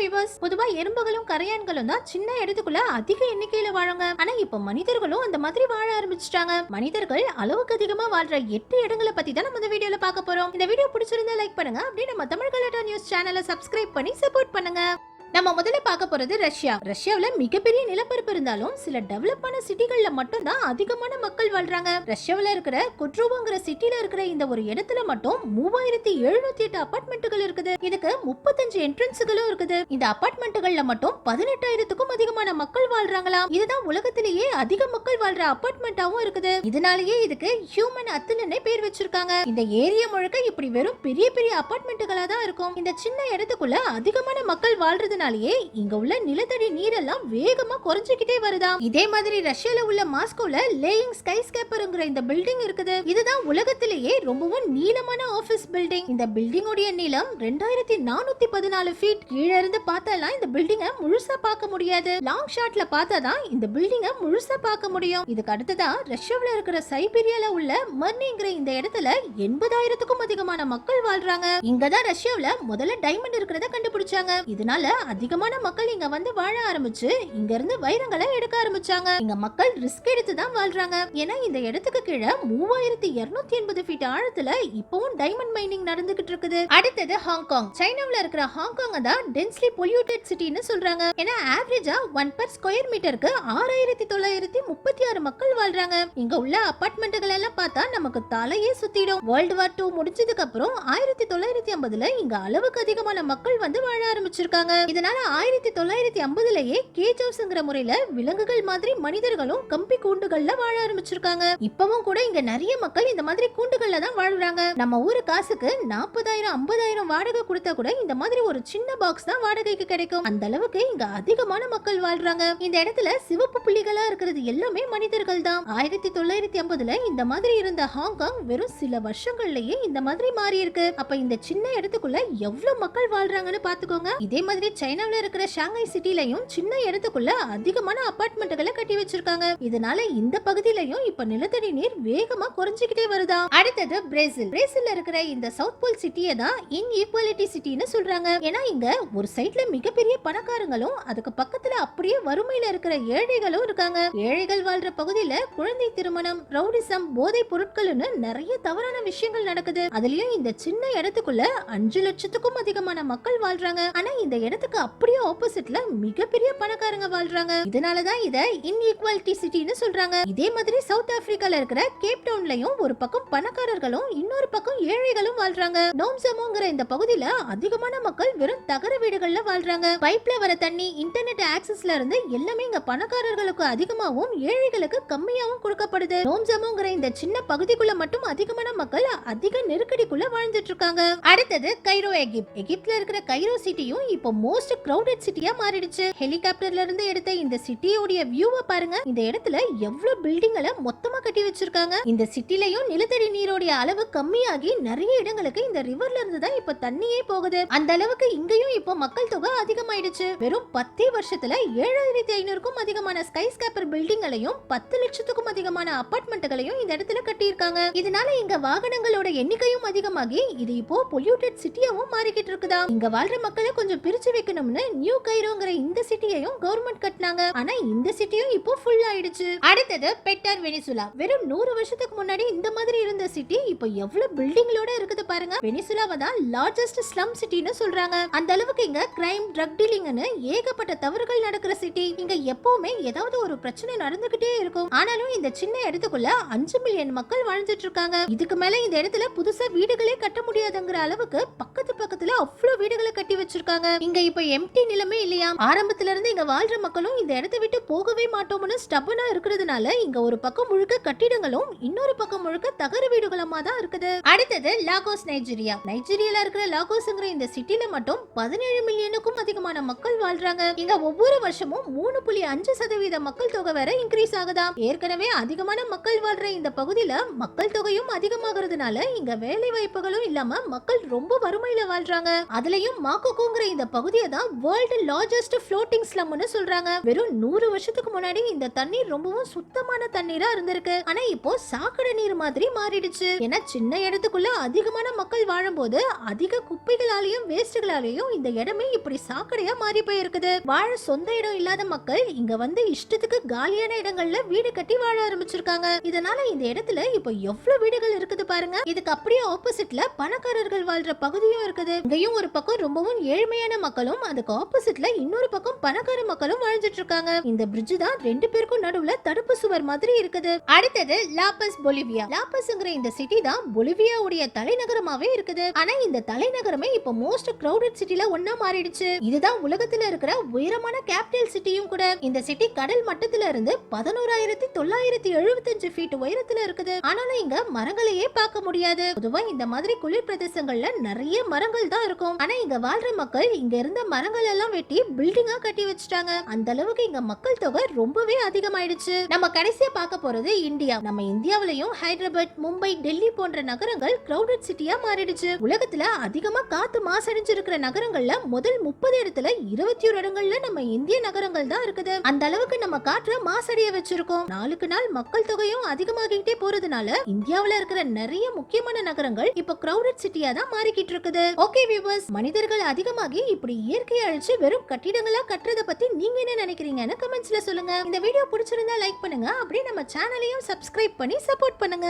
Viewers. பொதுவா எறும்புகளும் கரையான்களும் தான் சின்ன இடத்துக்குள்ள அதிக எண்ணிக்கையில வாழுங்க. ஆனா இப்ப மனிதர்களும் அந்த மாதிரி வாழ ஆரம்பிச்சிட்டாங்க. மனிதர்கள் அளவுக்கு அதிகமா வாழ்ற 8 இடங்களை பத்தி தான் நம்ம இந்த வீடியோல பார்க்க போறோம். இந்த வீடியோ பிடிச்சிருந்தா லைக் பண்ணுங்க. அப்படியே நம்ம தமிழ் கலாட்டா நியூஸ் சேனலை சப்ஸ்கிரைப் பண்ணி சப்போர்ட் பண்ணுங்க. நம்ம முதல்ல பார்க்க போறது ரஷ்யா. ரஷ்யாவுல மிகப்பெரிய நிலப்பரப்பு இருந்தாலும் சில டெவலப்பான சிட்டிகள்ல மட்டும் தான் அதிகமான மக்கள் வாழ்றாங்க. ரஷ்யாவுல இருக்கிற கொட்ரோவோங்கிற சிட்டில இருக்கிற இந்த ஒரு இடத்துல மட்டும் 3708 அபார்ட்மெண்ட்டுகள் இருக்குது. இதுக்கு 35 என்ட்ரன்ஸ்களும் இருக்குது. இந்த அபார்ட்மெண்ட்டுகள்ல மட்டும் 18,000க்கும் அதிகமான மக்கள் வாழ்றாங்களாம். இதுதான் உலகத்திலேயே அதிக மக்கள் வாழ்ற அபார்ட்மெண்டாவும் இருக்குது. இதனாலேயே இதுக்கு ஹியூமன் அத்துலன்னே பேர் வச்சிருக்காங்க. இந்த ஏரியா முழுக்க இப்படி வெறும் பெரிய பெரிய அபார்ட்மெண்ட்டுகளா தான் இருக்கும். இந்த சின்ன இடத்துக்குள்ள அதிகமான மக்கள் வாழ்றது இங்க உள்ள நிலத்தடி நீரெல்லாம் வேகமா குறைஞ்சிக்கிட்டே வருதாம். இதே மாதிரி ரஷ்யால உள்ள மாஸ்கோல லேயிங் ஸ்கைஸ்கேப்பர்ங்கிற இந்த பில்டிங் இருக்குது. இதுதான் உலகத்திலேயே ரொம்பவும் நீளமான ஆபீஸ் பில்டிங். இந்த பில்டிங்கோட நீளம் 2414 ஃபீட். கீழ இருந்து பார்த்தாலாம் இந்த பில்டிங்கை முழுசா பார்க்க முடியாது. லாங் ஷாட்ல பார்த்தாதான் இந்த பில்டிங்கை முழுசா பார்க்க முடியும். இதுக்கு அடுத்ததா ரஷ்யாவுல இருக்கிற சைபீரியால உள்ள மர்னிங்கிற இந்த இடத்துல 80,000க்கும் அதிகமான மக்கள் வாழ்றாங்க. இங்கதான் ரஷ்யாவுல முதல்ல டைமண்ட் இருக்கிறத கண்டுபிடிச்சாங்க. இதனால அதிகமான மக்கள் இங்க வந்து வாழ ஆரம்பிச்சு இங்க இருந்து வைரங்களை எடுக்க ஆரம்பிச்சாங்க. இங்க மக்கள் ரிஸ்க் எடுத்து தான் வாழ்றாங்க. ஏன்னா இந்த இடத்துக்கு கீழே 3280 ஃபீட் ஆழத்துல இப்பவும் டைமண்ட் மைனிங் நடந்துகிட்டு இருக்குது. அடுத்தது ஹாங்காங். சைனாவுல இருக்கிற ஹாங்காங் தான் டென்ஸ்லி பொல்யூட்டட் சிட்டின்னு சொல்றாங்க. ஏன்னா ஆவரேஜா 1 per ஸ்கொயர் மீட்டருக்கு 6936 மக்கள் வாழ்றாங்க. இங்க உள்ள அபார்ட்மெண்ட்டுகள் எல்லாம் பார்த்தா நமக்கு தலையே சுத்திடும். வேர்ல்டு வார் 2 முடிஞ்சதுக்கு அப்புறம் 1950ல இங்க அளவுக்கு அதிகமான மக்கள் வந்து வாழ ஆரம்பிச்சிருக்காங்க. இதனால 1950லயே கேஜ் ஹவுஸ்ங்கிற முறையில விலங்குகள் மாதிரி மனிதர்களும் கம்பி கூண்டுகள்ல வாழ ஆரம்பிச்சிருக்காங்க. இப்பவும் கூட இங்க நிறைய மக்கள் இந்த மாதிரி கூண்டுகள்ல தான் வாழ்றாங்க. நம்ம ஊரு காசுக்கு 40,000 50,000 வாடகை கொடுத்தா கூட இந்த மாதிரி ஒரு சின்ன பாக்ஸ் தான் வாடகைக்கு கிடைக்கும். அந்த அளவுக்கு இங்க அதிகமான மக்கள் வாழ்றாங்க. இந்த இடத்துல சிவப்பு புள்ளிகளா இருக்கிறது எல்லாமே மனிதர்கள் தான். 1950ல இந்த மாதிரி இருந்த ஹாங்காங் வெறும் சில வருஷங்கள்லயே இந்த மாதிரி மாறி இருக்கு. அப்ப இந்த சின்ன இடத்துக்குள்ள எவ்வளவு மக்கள் வாழ்றாங்கன்னு பாத்துக்கோங்க. இதே மாதிரி சைனாவுல இருக்கிற ஷாங்காய் சிட்டிலயும் சின்ன இடத்துக்குள்ள அதிகமான அபார்ட்மெண்ட்களை கட்டி வச்சிருக்காங்க. இதனால இந்த பகுதியிலயும் இப்ப நிலத்தடி நீர் வேகமா குறைஞ்சிக்கிட்டே வருதா. அடுத்தது பிரேசில். பிரேசில்ல இருக்கிற இந்த சவுத் போல் சிட்டியை தான் இன்இக்வாலிட்டி சிட்டின்னு சொல்றாங்க. ஏன்னா இங்க ஒரு சைட்ல மிகப்பெரிய பணக்காரங்களும் அதுக்கு பக்கத்துல அப்படியே வறுமையில இருக்கிற ஏழைகளும் இருக்காங்க. ஏழைகள் வாழ்ற பகுதியில குழந்தை திருமணம், ரவுடிசம், போதை பொருட்கள்னு நிறைய தவறான விஷயங்கள் நடக்குது. அதுலயும் இந்த சின்ன இடத்துக்குள்ள 5 லட்சத்துக்கும் அதிகமான மக்கள் வாழ்றாங்க. ஆனா இந்த இடத்துக்கு அப்படியே ஆப்போசிட்ல மிகப்பெரிய பணக்காரங்க வாழ்றாங்க. இதனாலதான் இத இன்இக்வாலிட்டி சிட்டின்னு சொல்றாங்க. இதே மாதிரி சவுத் ஆப்பிரிக்கால இருக்கிற கேப் டவுன்லயும் ஒரு பக்கம் பணக்காரர்களும் இன்னொரு பக்கம் ஏழைகளும் வாழ்றாங்க. நோம்சமோங்கிற இந்த பகுதியில அதிகமான மக்கள் வெறும் தகர வீடுகள்ல வாழ்றாங்க. பைப்ல வர தண்ணி, இன்டர்நெட் ஆக்சஸ்ல இருந்து எல்லாமே இங்க பணக்காரர்களுக்கு அதிகமாவும் ஏழைகளுக்கு கம்மியாவும் கொடுக்கப்படுது. நோம்சமோங்கிற இந்த சின்ன பகுதிக்குள்ள மட்டும் அதிகமான மக்கள் அதிக நெருக்கடிக்குள்ள வாழ்ந்துட்டு இருக்காங்க. அடுத்தது கைரோ, எகிப்த். எகிப்துல இருக்கிற கைரோ சிட்டியும் இப்போ மோஸ்ட் கிரவுடட் சிட்டியா மாறிடுச்சு. ஹெலிகாப்டர்ல இருந்து எடுத்த இந்த சிட்டியோட வியூவை பாருங்க. இந்த இடத்துல எவ்வளவு பில்டிங்களை மொத்தமா கட்டி வச்சிருக்காங்க. இந்த சிட்டிலயும் நிலத்தடி நீரோட அளவு கம்மியாகி நிறைய இடங்களுக்கு இந்த ரிவர்ல இருந்து தான் இப்ப தண்ணியே போகுது. அந்த அளவுக்கு இங்கேயும் இப்போ மக்கள் தொகை அதிகமாயிடுச்சு. வெறும் 10 வருஷத்துல 7500க்கும் அதிகமான ஸ்கைஸ்கேப்பர் பில்டிங்களையும் 10 லட்சத்துக்கும் அதிகமான அபார்ட்மெண்ட்களையும் இந்த இடத்துல கட்டியிருக்காங்க. இதனால இங்க வாகனங்களோட எண்ணிக்கையும் அதிகமாகி இது இப்போ பொல்யூட்டட் சிட்டியாவும் மாறிக்கிட்டு இருக்குதா. இங்க வாழ்ற மக்களை கொஞ்சம் பிரிச்சு வைக்கணும்னு நியூ கைரோங்கிற இந்த சிட்டியையும் கவர்மெண்ட் கட்டினாங்க. ஆனா இந்த சிட்டியும் இப்போ ஃபுல் ஆயிடுச்சு. அடுத்தது பெட்டர் வெனிசுலா. வெறும் 100 வருஷத்துக்கு முன்னாடி இந்த மாதிரி இருந்த சிட்டி இப்போ எவ்வளவு பில்டிங்களோட இருக்குது பாருங்க. வெனிசுலாவை தான் லார்ஜஸ்ட் ஸ்லம் சிட்டின்னு சொல்றாங்க. அந்த அளவுக்கு இங்க கிரைம், ட்ரக் டீலிங்னு ஏகப்பட்ட தவறுகள் நடக்கிற சிட்டி. இங்க எப்பவுமே ஏதாவது ஒரு பிரச்சனை நடந்துகிட்டே இருக்கும். ஆனாலும் இந்த சின்ன இடத்துக்குள்ள 5 மில்லியன் மக்கள் வாழ்ந்துட்டு இருக்காங்க. இதுக்கு மேல இந்த இடத்துல புதுசா வீடுகளே கட்ட முடியாதுங்கிற அளவுக்கு பக்கத்துல அவ்வளவு வீடுகளை கட்டி வச்சிருக்காங்க. இங்க இப்ப எம்டி நிலமே இல்லையா. ஆரம்பத்துல இருந்து இங்க வாழ்ற மக்களும் இந்த இடத்தை விட்டு போகவே மாட்டோம்னு ஸ்டபனா இருக்கிறதுனால இங்க ஒரு பக்கம் முழுக்க கட்டிடங்களும் இன்னொரு பக்கம் முழுக்க தகர வீடுகளுமா தான் இருக்குது. அடுத்தது லாகோஸ், நைஜீரியா. நைஜீரியால இருக்கிற லாகோஸ்ங்கிற இந்த சிட்டில மட்டும் 17 மில்லியனுக்கும் அதிகமான மக்கள் வாழ்றாங்க. இங்க ஒவ்வொரு வருஷமும் 3.5% மக்கள் தொகை வரை இன்க்ரீஸ் ஆகுதாம். ஏற்கனவே அதிகமான மக்கள் வாழ்ற இந்த பகுதியில மக்கள் தொகையும் அதிகமாகிறதுனால இங்க வேலை வாய்ப்புகளும் இல்லாம மக்கள் ரொம்ப வறுமையில வாழ்றாங்க. அதுலயும் மாக்கோங்கிற இந்த பகுதியை தான் வேர்ல்டு லார்ஜஸ்ட் ஃப்ளோட்டிங் ஸ்லம்னு சொல்றாங்க. வெறும் 100 வருஷத்துக்கு முன்னாடி இந்த தண்ணீர் ரொம்பவும் சுத்தமான தண்ணீரா இருந்திருக்கு. ஆனா இப்போ சாக்கடை நீர் மாதிரி மாறிடுச்சு. ஏன்னா சின்ன இடத்துக்குள்ள அதிகமான மக்கள் வாழும்போது அதிக குப்பைகளாலையும் வேஸ்ட்களாலையும் இந்த இடமே இப்படி சாக்கடையா மாறி போயிருக்குது. வாழ சொந்த இடம் இல்லாத மக்கள் இங்க வந்து இஷ்டத்துக்கு காலியான இடங்கள்ல வீடு கட்டி வாழ ஆரம்பிச்சிருக்காங்க. இதனால இந்த இடத்துல இப்போ எவ்வளவு வீடுகள் இருக்குது பாருங்க. இதுக்கு அப்படியே ஆப்போசிட்ல பணக்காரர்கள் வாழ்ற பகுதியும் இருக்குது. இங்கேயும் ஒரு பக்கம் ரொம்பவும் ஏழ்மையான மக்களும் அதுக்கு ஆப்போசிட்ல இன்னொரு பக்கம் பணக்கார மக்களும் வாழ்ந்துட்டு இருக்காங்க. இந்த பிரிட்ஜ் தான் ரெண்டு பேருக்கும் நடுவுல தடுப்பு சுவர் மாதிரி இருக்குது. அடுத்தது லாபஸ் பொலிவியா. லாபஸ்ங்கிற இந்த சிட்டி தான் பொலிவியாவுடைய தலைநகரமாவே இருக்குது. ஆனா இந்த தலைநகரமே இப்போ மோஸ்ட் கிரவுடட் சிட்டில ஒண்ணா மாறிடுச்சு. இதுதான் உலகத்துல இருக்கிற உயரமான கேபிட்டல் சிட்டியும் கூட. இந்த சிட்டி கடல் மட்டத்துல இருந்து 11,975 ஃபீட் உயரத்துல இருக்குது. ஆனாலும் இங்க மரங்களையே பார்க்க முடியாது. பொதுவா இந்த மாதிரி குளிர் பிரதேசங்கள்ல நிறைய மரங்கள் தான் இருக்கும். ஆனா இங்க வாழ்ற மக்கள் இங்க இருந்த மரங்கள் எல்லாம் வெட்டி பில்டிங்கா கட்டி வச்சுட்டாங்க. அந்த அளவுக்கு இங்க மக்கள் தொகை ரொம்பவே அதிகமாயிடுச்சு. நம்ம கடைசியா பார்க்க போறது இந்தியா. நம்ம இந்தியாவிலையும் ஹைதராபாத், மும்பை, டெல்லி போன்ற நகரங்கள் கிரவுடட் சிட்டியா மாறிடுச்சு. உலகத்துல அதிகமா காத்து மாசடைஞ்சிருக்கிற நகரங்கள்ல முதல் 30 இடத்துல 21 இடங்கள்ல நம்ம இந்திய நகரங்கள் தான் இருக்குது. அந்த அளவுக்கு நம்ம காற்ற மாசடைய வச்சிருக்கோம். நாளுக்கு நாள் மக்கள் தொகையும் அதிகமாகிட்டே போறதுனால இந்தியாவுல இருக்கிற நிறைய முக்கியமான நகரங்கள் இப்ப கிரவுடட் சிட்டியா தான் மாறிக்கிட்டு இருக்குது. ஓகே வியூவர்ஸ், மனிதர்கள் அதிகமாகி இப்படி இயற்கையை அழிச்சு வெறும் கட்டிடங்களா கட்டுறத பத்தி நீங்க என்ன நினைக்கிறீங்கன்னு கமெண்ட்ஸ்ல சொல்லுங்க. இந்த வீடியோ பிடிச்சிருந்தா லைக் பண்ணுங்க. அப்படியே நம்ம சேனலையும் சப்ஸ்கிரைப் பண்ணி சப்போர்ட் பண்ணுங்க.